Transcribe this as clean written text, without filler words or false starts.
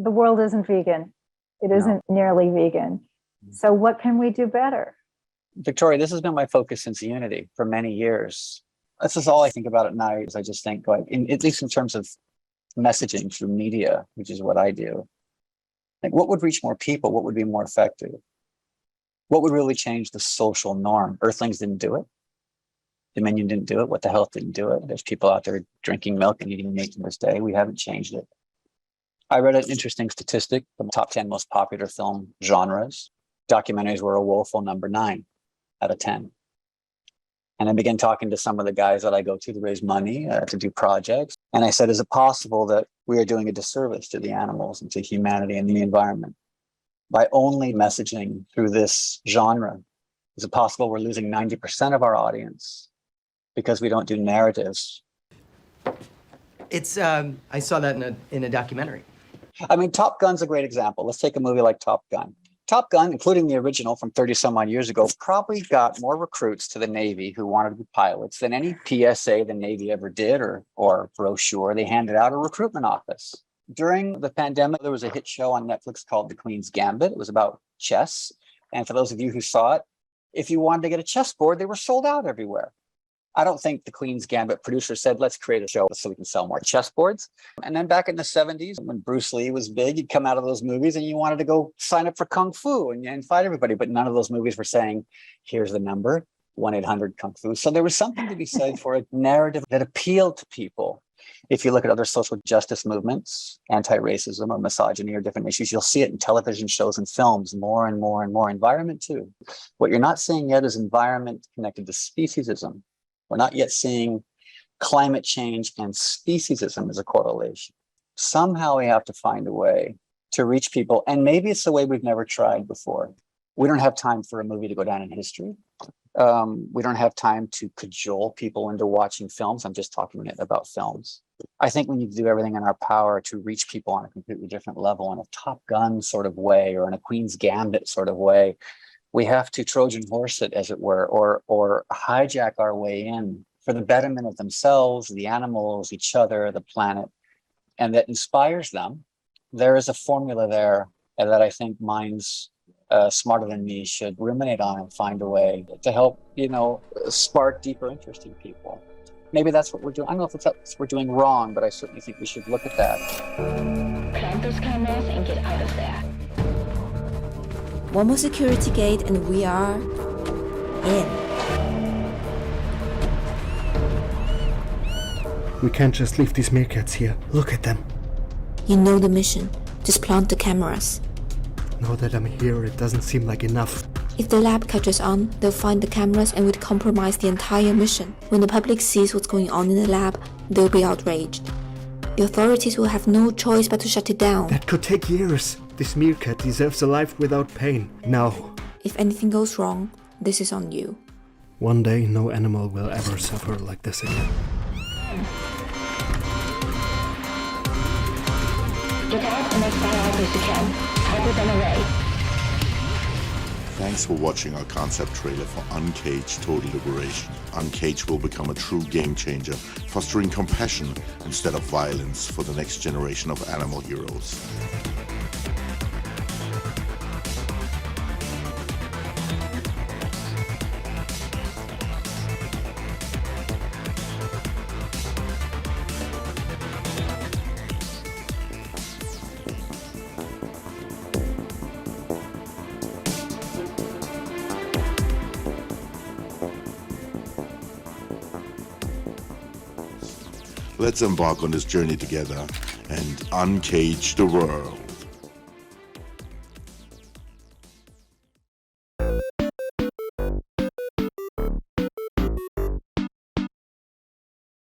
the world isn't vegan. It isn't nearly vegan. So what can we do better? Victoria, this has been my focus since Unity for many years. This is all I think about at night. Is I just think, like, at least in terms of messaging through media, which is what I do. Like, what would reach more people? What would be more effective? What would really change the social norm? Earthlings didn't do it. Dominion didn't do it. What the Health didn't do it. There's people out there drinking milk and eating meat to this day. We haven't changed it. I read an interesting statistic from the top 10 most popular film genres. Documentaries were a woeful number 9 out of 10. And I began talking to some of the guys that I go to raise money, to do projects. And I said, is it possible that we are doing a disservice to the animals and to humanity and the environment by only messaging through this genre? Is it possible we're losing 90% of our audience because we don't do narratives? It's, I saw that in a documentary. I mean, Top Gun's a great example. Let's take a movie like Top Gun. Top Gun, including the original from 30 some odd years ago, probably got more recruits to the Navy who wanted to be pilots than any PSA the Navy ever did or brochure they handed out, or recruitment office. During the pandemic, there was a hit show on Netflix called The Queen's Gambit. It was about chess. And for those of you who saw it, if you wanted to get a chessboard, they were sold out everywhere. I don't think the Queen's Gambit producer said, let's create a show so we can sell more chessboards. And then back in the 70s, when Bruce Lee was big, you'd come out of those movies and you wanted to go sign up for Kung Fu and fight everybody. But none of those movies were saying, here's the number, 1-800-KUNG-FU. So there was something to be said for a narrative that appealed to people. If you look at other social justice movements, anti-racism or misogyny or different issues, you'll see it in television shows and films more and more and more. Environment too. What you're not seeing yet is environment connected to speciesism. We're not yet seeing climate change and speciesism as a correlation. Somehow we have to find a way to reach people. And maybe it's a way we've never tried before. We don't have time for a movie to go down in history. We don't have time to cajole people into watching films. I'm just talking about films. I think we need to do everything in our power to reach people on a completely different level, in a Top Gun sort of way, or in a Queen's Gambit sort of way. We have to Trojan Horse it, as it were, or hijack our way in for the betterment of themselves, the animals, each other, the planet, and that inspires them. There is a formula there that I think minds smarter than me should ruminate on and find a way to help, spark deeper interest in people. Maybe that's what we're doing. I don't know if it's what we're doing wrong, but I certainly think we should look at that. Clamp those cameras and get out of there. One more security gate and we are in. We can't just leave these meerkats here. Look at them. You know the mission. Just plant the cameras. Now that I'm here, it doesn't seem like enough. If the lab catches on, they'll find the cameras and would compromise the entire mission. When the public sees what's going on in the lab, they'll be outraged. The authorities will have no choice but to shut it down. That could take years. This meerkat deserves a life without pain. Now. If anything goes wrong, this is on you. One day, no animal will ever suffer like this again. Get out and as far out as you can. Cover them away. Thanks for watching our concept trailer for Uncaged Total Liberation. Uncaged will become a true game changer, fostering compassion instead of violence for the next generation of animal heroes. Let's embark on this journey together and uncage the world.